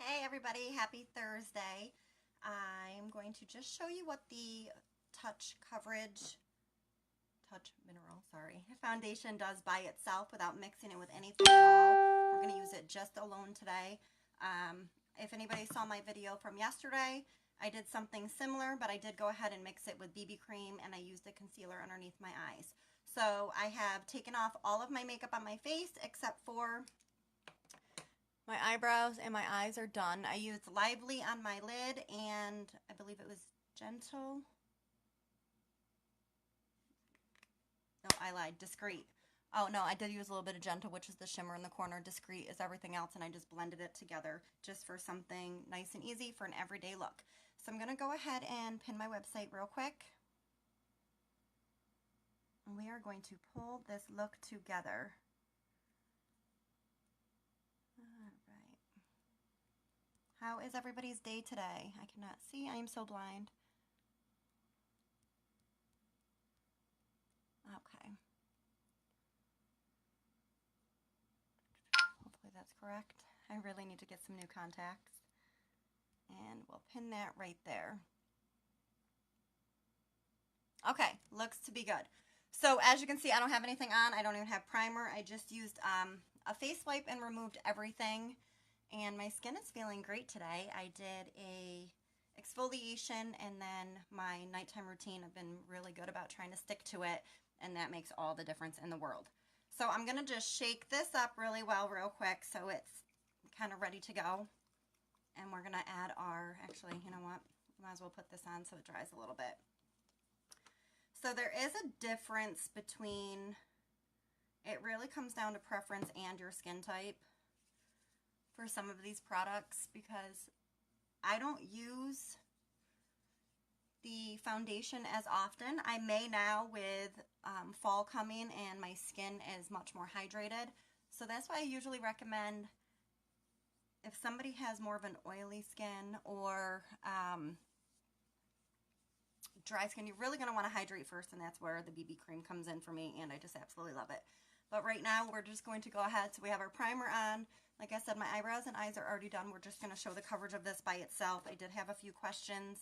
Hey everybody, happy Thursday. I'm going to just show you what the Touch Mineral foundation does by itself without mixing it with anything at all. We're going to use it just alone today. If anybody saw my video from yesterday, I did something similar, but I did go ahead and mix it with BB cream and I used a concealer underneath my eyes. So I have taken off all of my makeup on my face except for my eyebrows and my eyes are done. I used Lively on my lid and I believe it was Gentle. No, I lied. Discreet. Oh no, I did use a little bit of Gentle, which is the shimmer in the corner. Discreet is everything else, and I just blended it together just for something nice and easy for an everyday look. So I'm going to go ahead and pin my website real quick. And we are going to pull this look together. How is everybody's day today? I cannot see. I am so blind. Okay. Hopefully that's correct. I really need to get some new contacts. And we'll pin that right there. Okay, looks to be good. So as you can see, I don't have anything on. I don't even have primer. I just used a face wipe and removed everything. And my skin is feeling great today. I did a exfoliation and then my nighttime routine. I've been really good about trying to stick to it, and that makes all the difference in the world. So I'm going to just shake this up really well real quick so it's kind of ready to go. And we're going to add our, actually, you know what? Might as well put this on so it dries a little bit. So there is a difference between, it really comes down to preference and your skin type for some of these products, because I don't use the foundation as often. I may now with fall coming and my skin is much more hydrated. So that's why I usually recommend, if somebody has more of an oily skin or dry skin, you're really going to want to hydrate first, and that's where the BB cream comes in for me, and I just absolutely love it. But right now we're just going to go ahead. So we have our primer on. Like I said, my eyebrows and eyes are already done. We're just going to show the coverage of this by itself. I did have a few questions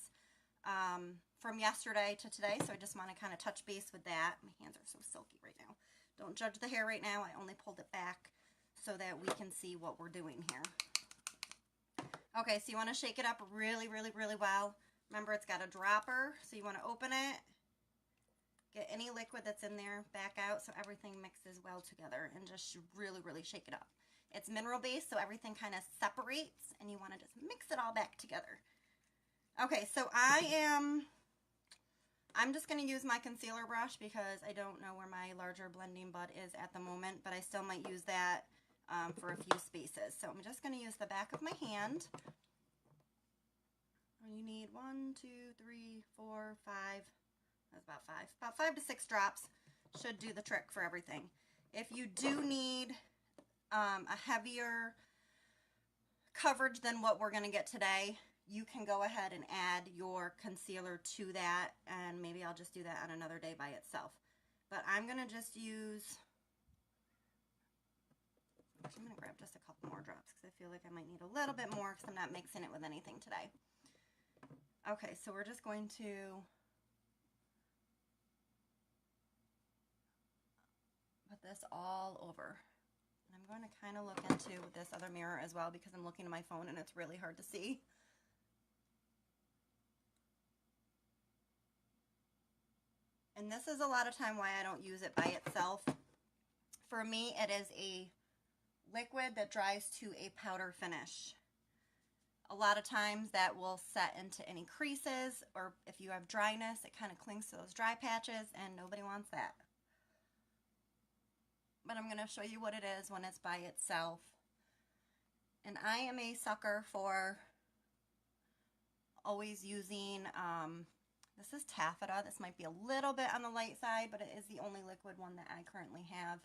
from yesterday to today, so I just want to kind of touch base with that. My hands are so silky right now. Don't judge the hair right now. I only pulled it back so that we can see what we're doing here. Okay, so you want to shake it up really, really, really well. Remember, it's got a dropper, so you want to open it. Get any liquid that's in there back out so everything mixes well together, and just really, really shake it up. It's mineral based, so everything kind of separates, and you want to just mix it all back together. Okay, so I'm just going to use my concealer brush because I don't know where my larger blending bud is at the moment, but I still might use that for a few spaces. So I'm just going to use the back of my hand. You need 1, 2, 3, 4, 5. That's about 5. About 5 to 6 drops should do the trick for everything. If you do need a heavier coverage than what we're going to get today, you can go ahead and add your concealer to that, and maybe I'll just do that on another day by itself. But I'm going to just use, I'm going to grab just a couple more drops because I feel like I might need a little bit more because I'm not mixing it with anything today. Okay, so we're just going to put this all over. And I'm going to kind of look into this other mirror as well because I'm looking at my phone and it's really hard to see. And this is a lot of time why I don't use it by itself. For me, it is a liquid that dries to a powder finish. A lot of times that will set into any creases, or if you have dryness, it kind of clings to those dry patches, and nobody wants that. But I'm going to show you what it is when it's by itself. And I am a sucker for always using, this is taffeta. This might be a little bit on the light side, but it is the only liquid one that I currently have.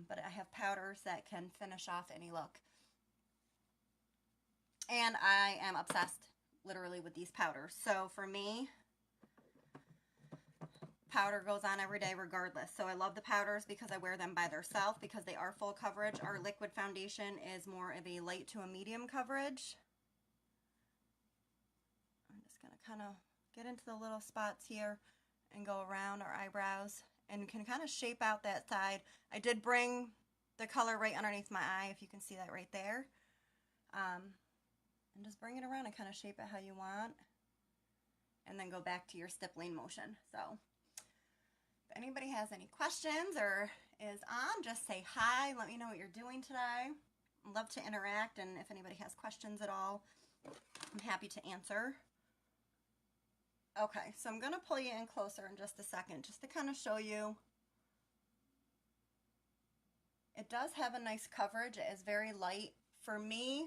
But I have powders that can finish off any look. And I am obsessed, literally, with these powders. So for me, powder goes on every day regardless. So I love the powders because I wear them by themselves because they are full coverage. Our liquid foundation is more of a light to a medium coverage. I'm just going to kind of get into the little spots here and go around our eyebrows and can kind of shape out that side. I did bring the color right underneath my eye, if you can see that right there. And just bring it around and kind of shape it how you want. And then go back to your stippling motion. So if anybody has any questions or is on, just say hi. Let me know what you're doing today. I'd love to interact, and if anybody has questions at all, I'm happy to answer. Okay, so I'm going to pull you in closer in just a second just to kind of show you. It does have a nice coverage. It is very light. For me,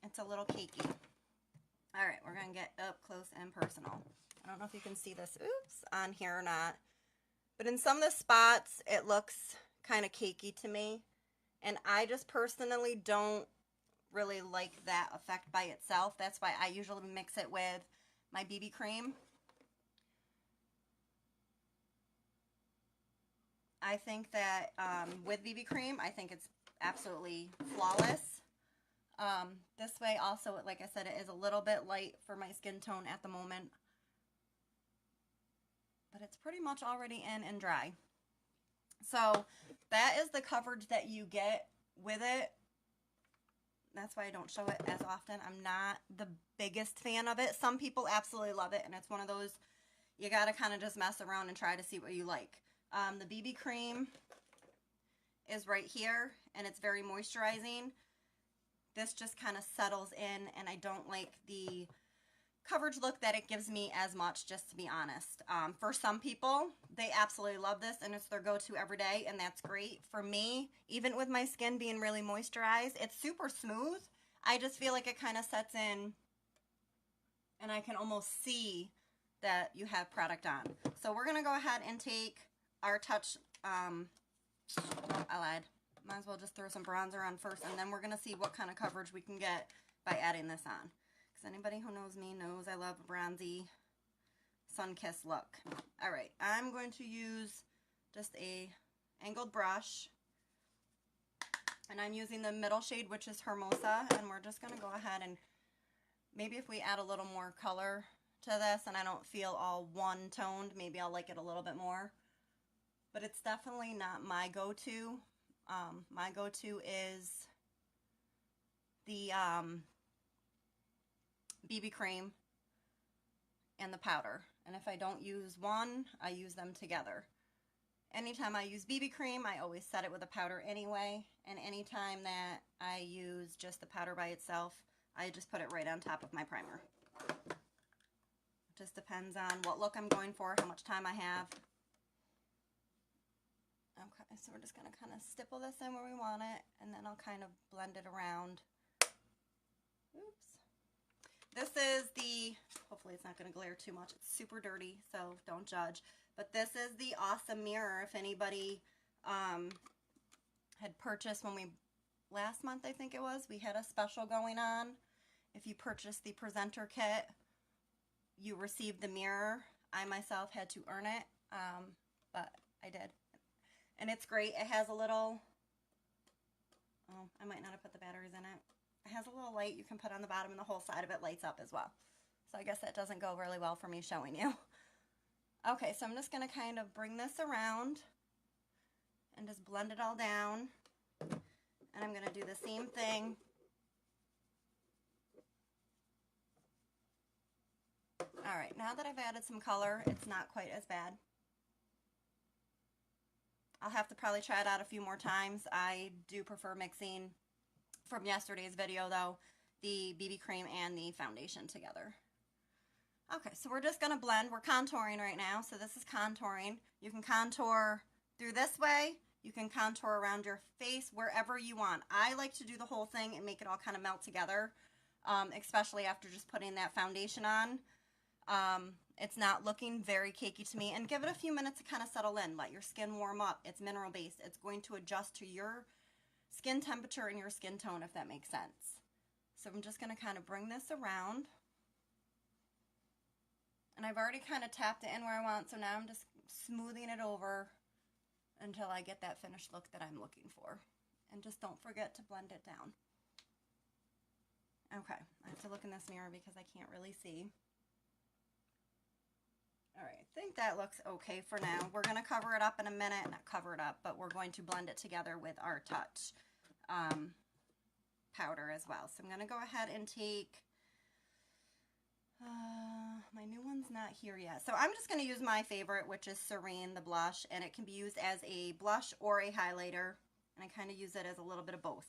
it's a little cakey. All right, we're going to get up close and personal. I don't know if you can see this, on here or not. But in some of the spots, it looks kind of cakey to me. And I just personally don't really like that effect by itself. That's why I usually mix it with my BB cream. I think that with BB cream, I think it's absolutely flawless. This way also, like I said, it is a little bit light for my skin tone at the moment. But it's pretty much already in and dry. So that is the coverage that you get with it. That's why I don't show it as often. I'm not the biggest fan of it. Some people absolutely love it, and it's one of those you got to kind of just mess around and try to see what you like. The BB cream is right here, and it's very moisturizing. This just kind of settles in, and I don't like the coverage look that it gives me as much, just to be honest. For some people, they absolutely love this, and it's their go-to every day, and that's great. For me, even with my skin being really moisturized, it's super smooth. I just feel like it kind of sets in, and I can almost see that you have product on. So we're going to go ahead and take our Touch, I lied. Might as well just throw some bronzer on first, and then we're going to see what kind of coverage we can get by adding this on. Because anybody who knows me knows I love a bronzy, sun-kissed look. All right, I'm going to use just a angled brush, and I'm using the middle shade, which is Hermosa, and we're just going to go ahead and maybe if we add a little more color to this and I don't feel all one-toned, maybe I'll like it a little bit more. But it's definitely not my go-to. My go-to is the BB cream and the powder. And if I don't use one, I use them together. Anytime I use BB cream, I always set it with a powder anyway. And anytime that I use just the powder by itself, I just put it right on top of my primer. It just depends on what look I'm going for, how much time I have. Okay, so we're just going to kind of stipple this in where we want it, and then I'll kind of blend it around. Oops. This is the, hopefully it's not going to glare too much. It's super dirty, so don't judge. But this is the awesome mirror. If anybody had purchased when we, last month I think it was, we had a special going on. If you purchased the presenter kit, you received the mirror. I myself had to earn it, but I did. And it's great. It has a little, oh, I might not have put the batteries in it. It has a little light you can put on the bottom, and the whole side of it lights up as well. So I guess that doesn't go really well for me showing you. Okay, so I'm just going to kind of bring this around and just blend it all down. And I'm going to do the same thing. All right, now that I've added some color, it's not quite as bad. I'll have to probably try it out a few more times. I do prefer mixing, from yesterday's video though, the BB cream and the foundation together. Okay, so we're just going to blend. We're contouring right now, so this is contouring. You can contour through this way. You can contour around your face, wherever you want. I like to do the whole thing and make it all kind of melt together, especially after just putting that foundation on. It's not looking very cakey to me, and give it a few minutes to kind of settle in. Let your skin warm up. It's mineral based. It's going to adjust to your skin temperature and your skin tone, if that makes sense. So I'm just going to kind of bring this around. And I've already kind of tapped it in where I want, so now I'm just smoothing it over until I get that finished look that I'm looking for. And just don't forget to blend it down. Okay, I have to look in this mirror because I can't really see. All right, I think that looks okay for now. We're going to cover it up in a minute. Not cover it up, but we're going to blend it together with our Touch powder as well. So I'm going to go ahead and take, my new one's not here yet. So I'm just going to use my favorite, which is Serene, the blush, and it can be used as a blush or a highlighter, and I kind of use it as a little bit of both.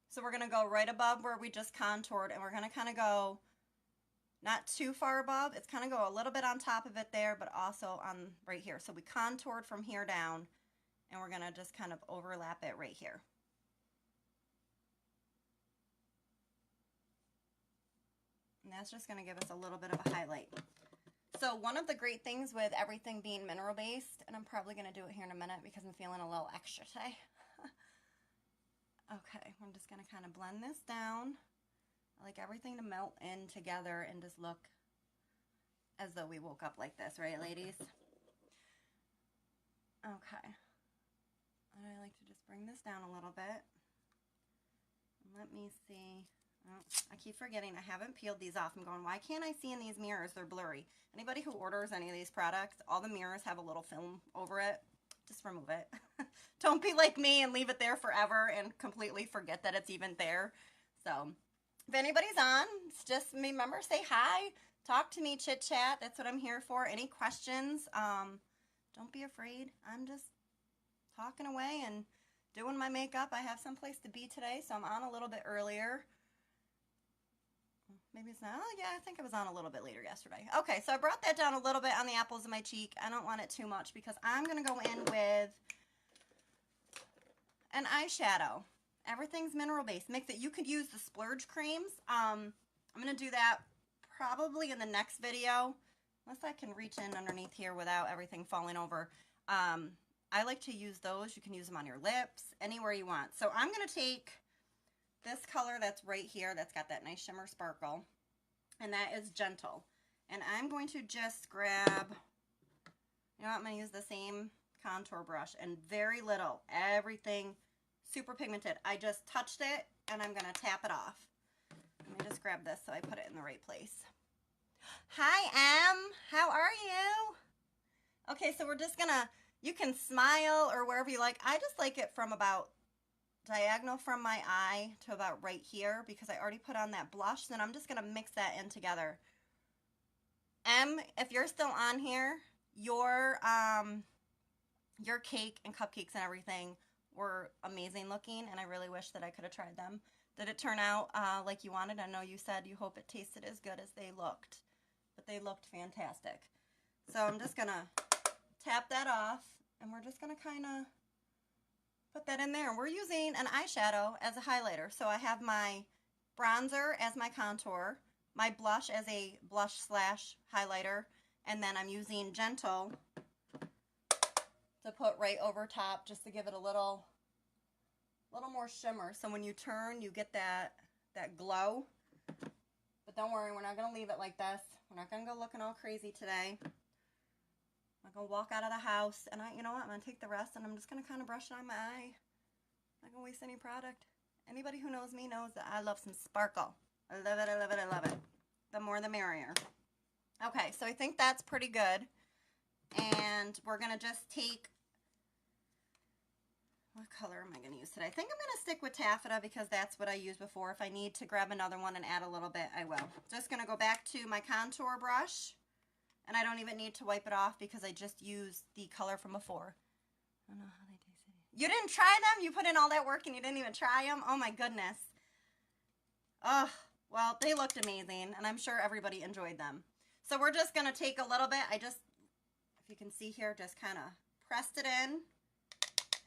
So we're going to go right above where we just contoured, and we're going to kind of go not too far above. It's kind of go a little bit on top of it there, but also on right here. So we contoured from here down, and we're going to just kind of overlap it right here. And that's just going to give us a little bit of a highlight. So one of the great things with everything being mineral based, and I'm probably going to do it here in a minute because I'm feeling a little extra today. Okay, I'm just going to kind of blend this down. I like everything to melt in together and just look as though we woke up like this, right, ladies? Okay. And I like to just bring this down a little bit. Let me see. Oh, I keep forgetting I haven't peeled these off. I'm going, why can't I see in these mirrors? They're blurry. Anybody who orders any of these products, all the mirrors have a little film over it. Just remove it. Don't be like me and leave it there forever and completely forget that it's even there. So if anybody's on, just remember, say hi, talk to me, chit chat. That's what I'm here for. Any questions? Don't be afraid. I'm just talking away and doing my makeup. I have someplace to be today, so I'm on a little bit earlier. Maybe it's not. Oh, yeah, I think I was on a little bit later yesterday. Okay, so I brought that down a little bit on the apples of my cheek. I don't want it too much because I'm going to go in with an eyeshadow. Everything's mineral based. Mix it. You could use the splurge creams. I'm going to do that probably in the next video. Unless I can reach in underneath here without everything falling over. I like to use those. You can use them on your lips, anywhere you want. So I'm going to take this color that's right here, that's got that nice shimmer sparkle, and that is Gentle. And I'm going to just grab, you know what, I'm going to use the same contour brush, and very little, everything super pigmented. I just touched it, and I'm going to tap it off. Let me just grab this so I put it in the right place. Hi, Em. How are you? Okay, so we're just going to, you can smile or wherever you like. I just like it from about diagonal from my eye to about right here because I already put on that blush. Then I'm just going to mix that in together. Em, if you're still on here, your cake and cupcakes and everything were amazing looking, and I really wish that I could have tried them. Did it turn out like you wanted? I know you said you hope it tasted as good as they looked, but they looked fantastic. So I'm just going to tap that off, and we're just going to kind of put that in there. We're using an eyeshadow as a highlighter. So I have my bronzer as my contour, my blush as a blush slash highlighter, and then I'm using Gentle to put right over top just to give it a little more shimmer. So when you turn, you get that glow. But don't worry, we're not going to leave it like this. We're not going to go looking all crazy today. I'm going to walk out of the house, and you know what, I'm going to take the rest, and I'm just going to kind of brush it on my eye. I'm not going to waste any product. Anybody who knows me knows that I love some sparkle. I love it, I love it, I love it. The more the merrier. Okay, so I think that's pretty good. And we're going to just take, what color am I going to use today? I think I'm going to stick with taffeta because that's what I used before. If I need to grab another one and add a little bit, I will. Just going to go back to my contour brush. And I don't even need to wipe it off because I just used the color from before. I don't know how they tasted. You didn't try them? You put in all that work and you didn't even try them? Oh my goodness. Oh, well, they looked amazing, and I'm sure everybody enjoyed them. So we're just going to take a little bit. I just, if you can see here, just kind of pressed it in.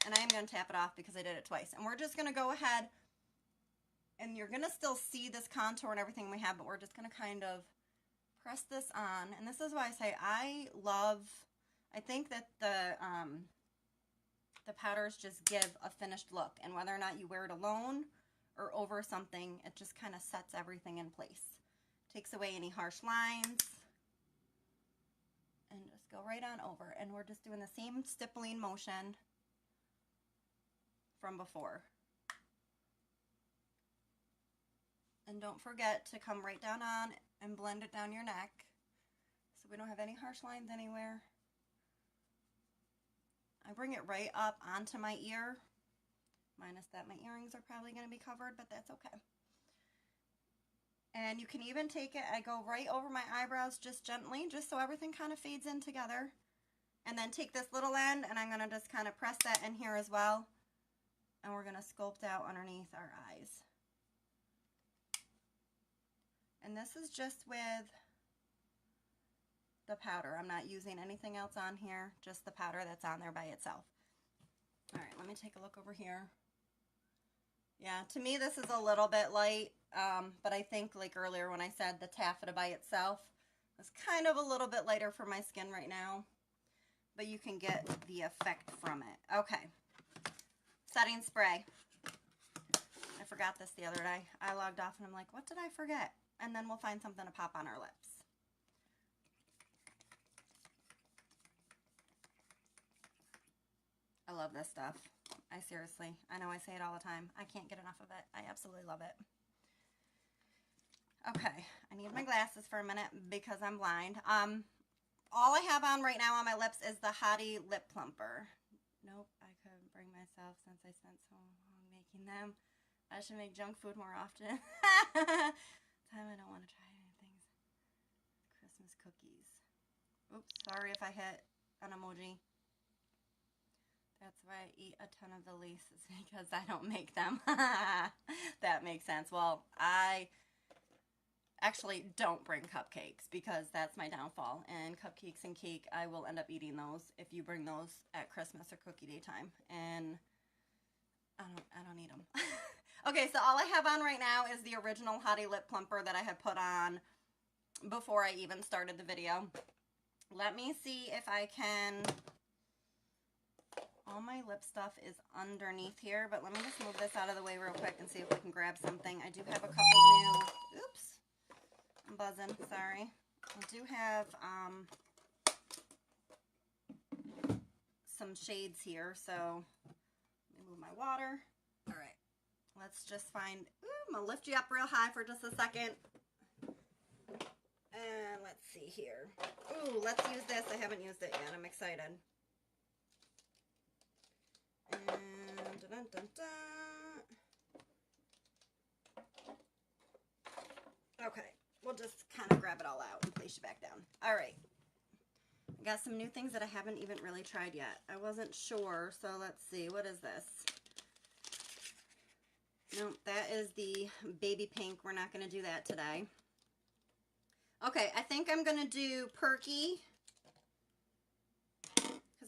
And I am going to tap it off because I did it twice. And we're just going to go ahead, and you're going to still see this contour and everything we have, but we're just going to kind of press this on. And this is why I say I think that the powders just give a finished look, and whether or not you wear it alone or over something, it just kind of sets everything in place Takes away any harsh lines. And just go right on over. And we're just doing the same stippling motion from before. And don't forget to come right down on and blend it down your neck so we don't have any harsh lines anywhere. I bring it right up onto my ear, minus that my earrings are probably going to be covered, but that's okay. And you can even take it, I go right over my eyebrows just gently, just so everything kind of fades in together. And then take this little end, and I'm going to just kind of press that in here as well. And we're going to sculpt out underneath our eyes. And this is just with the powder. I'm not using anything else on here, just the powder that's on there by itself. All right, let me take a look over here. Yeah, to me this is a little bit light, but I think like earlier when I said the taffeta by itself is kind of a little bit lighter for my skin right now, but you can get the effect from it. Okay, setting spray. I forgot this the other day. I logged off and I'm like, what did I forget? And then we'll find something to pop on our lips. I love this stuff. I know I say it all the time. I can't get enough of it. I absolutely love it. Okay, I need my glasses for a minute because I'm blind. All I have on right now on my lips is the Hottie Lip Plumper. Nope, I couldn't bring myself since I spent so long making them. I should make junk food more often. Time I don't want to try anything. Christmas cookies. Oops, sorry if I hit an emoji. That's why I eat a ton of the Laces, because I don't make them. That makes sense. Well, I actually don't bring cupcakes because that's my downfall. And cupcakes and cake, I will end up eating those if you bring those at Christmas or cookie day time. And I don't eat them. Okay, so all I have on right now is the original Hottie Lip Plumper that I had put on before I even started the video. Let me see if I can... All my lip stuff is underneath here, but let me just move this out of the way real quick and see if we can grab something. I do have a couple new... Oops. I'm buzzing. Sorry. I do have some shades here, so let me move my water. All right. Let's just find... Ooh, I'm going to lift you up real high for just a second. And let's see here. Ooh, let's use this. I haven't used it yet. I'm excited. And dun, dun, dun. Okay, we'll just kind of grab it all out and place you back down. All right, I got some new things that I haven't even really tried yet. I wasn't sure, so let's see. What is this? Nope, that is the baby pink. We're not going to do that today. Okay, I think I'm going to do Perky,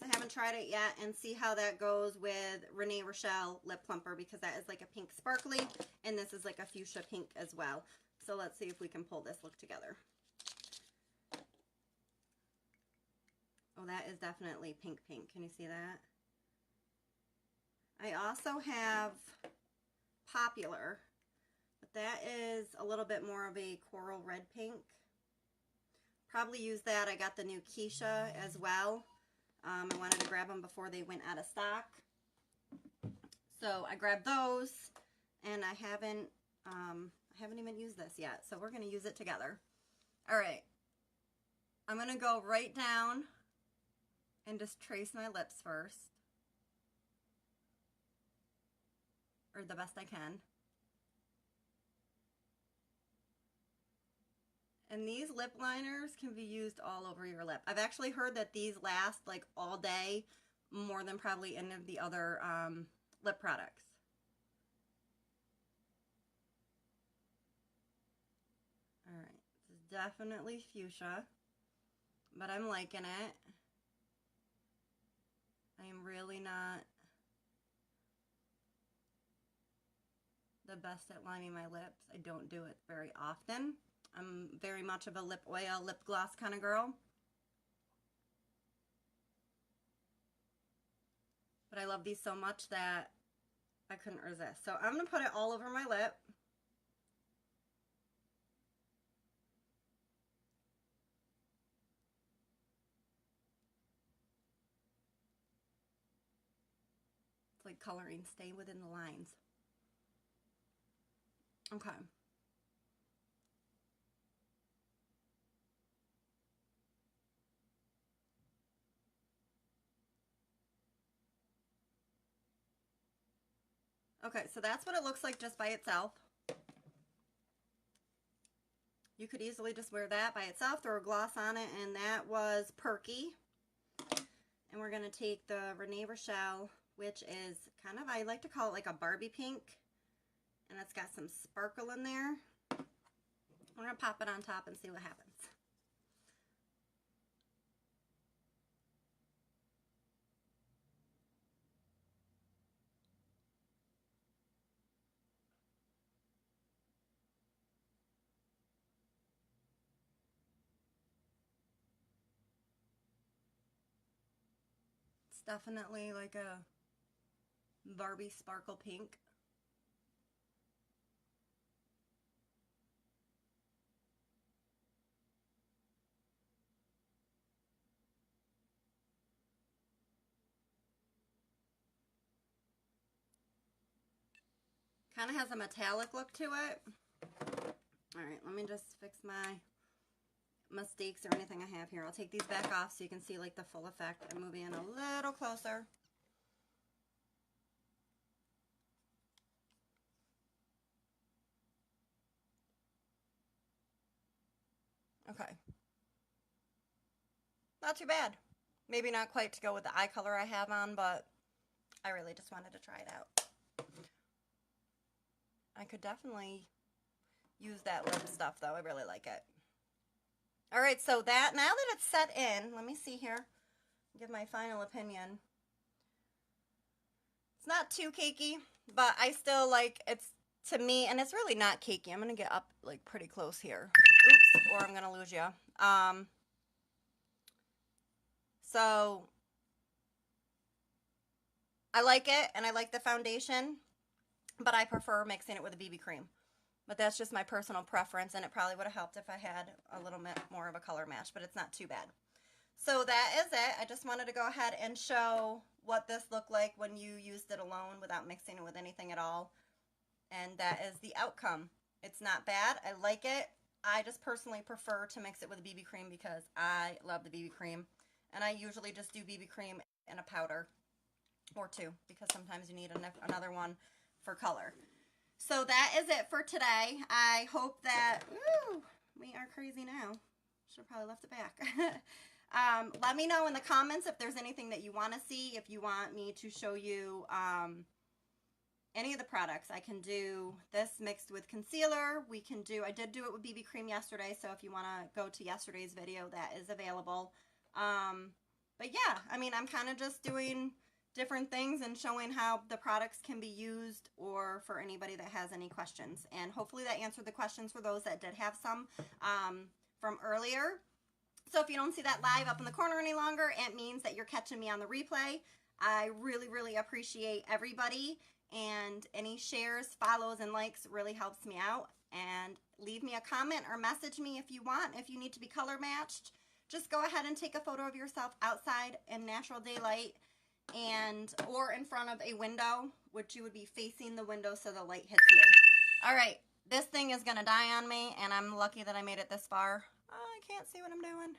I haven't tried it yet, and see how that goes with Renee Rochelle Lip Plumper, because that is like a pink sparkly, and this is like a fuchsia pink as well. So let's see if we can pull this look together. Oh, that is definitely pink pink. Can you see that? I also have Popular, but that is a little bit more of a coral red pink. Probably use that. I got the new Keisha as well. I wanted to grab them before they went out of stock. So I grabbed those, and I haven't even used this yet. So we're going to use it together. All right. I'm going to go right down and just trace my lips first. Or the best I can. And these lip liners can be used all over your lip. I've actually heard that these last like all day more than probably any of the other lip products. All right, this is definitely fuchsia, but I'm liking it. I am really not the best at lining my lips. I don't do it very often. I'm very much of a lip oil, lip gloss kind of girl. But I love these so much that I couldn't resist. So I'm going to put it all over my lip. like coloring. Stay within the lines. Okay. Okay, so that's what it looks like just by itself. You could easily just wear that by itself, throw a gloss on it, and that was Perky. And we're going to take the Renee Rochelle, which is kind of, I like to call it like a Barbie pink. And it's got some sparkle in there. We're going to pop it on top and see what happens. It's definitely like a Barbie sparkle pink. Kind of has a metallic look to it. Alright, let me just fix my mistakes or anything I have here. I'll take these back off so you can see like the full effect. I'm moving in a little closer. Okay. Not too bad. Maybe not quite to go with the eye color I have on, but I really just wanted to try it out. I could definitely use that lip stuff though. I really like it. All right, so that, now that it's set in, let me see here. Give my final opinion. It's not too cakey, but I still like, it's, to me, and it's really not cakey. I'm going to get up like pretty close here. Oops, or I'm going to lose you. So I like it, and I like the foundation, but I prefer mixing it with a BB cream. But that's just my personal preference, and it probably would have helped if I had a little bit more of a color match, but it's not too bad. So that is it. I just wanted to go ahead and show what this looked like when you used it alone without mixing it with anything at all. And that is the outcome. It's not bad. I like it. I just personally prefer to mix it with a BB cream because I love the BB cream. And I usually just do BB cream in a powder or two because sometimes you need another one for color. So that is it for today. I hope that, ooh, we are crazy now. Should have probably left it back. Let me know in the comments if there's anything that you want to see. If you want me to show you any of the products. I can do this mixed with concealer. We can do, I did do it with BB cream yesterday, so if you want to go to yesterday's video, that is available. But yeah, I mean, I'm kind of just doing different things and showing how the products can be used, or for anybody that has any questions. And hopefully that answered the questions for those that did have some from earlier. So if you don't see that live up in the corner any longer, it means that you're catching me on the replay. I really, really appreciate everybody, and any shares, follows, and likes really helps me out. And leave me a comment or message me if you want. If you need to be color matched, just go ahead and take a photo of yourself outside in natural daylight, and or in front of a window, which you would be facing the window so the light hits you. All right, this thing is gonna die on me, and I'm lucky that I made it this far. Oh, I can't see what I'm doing.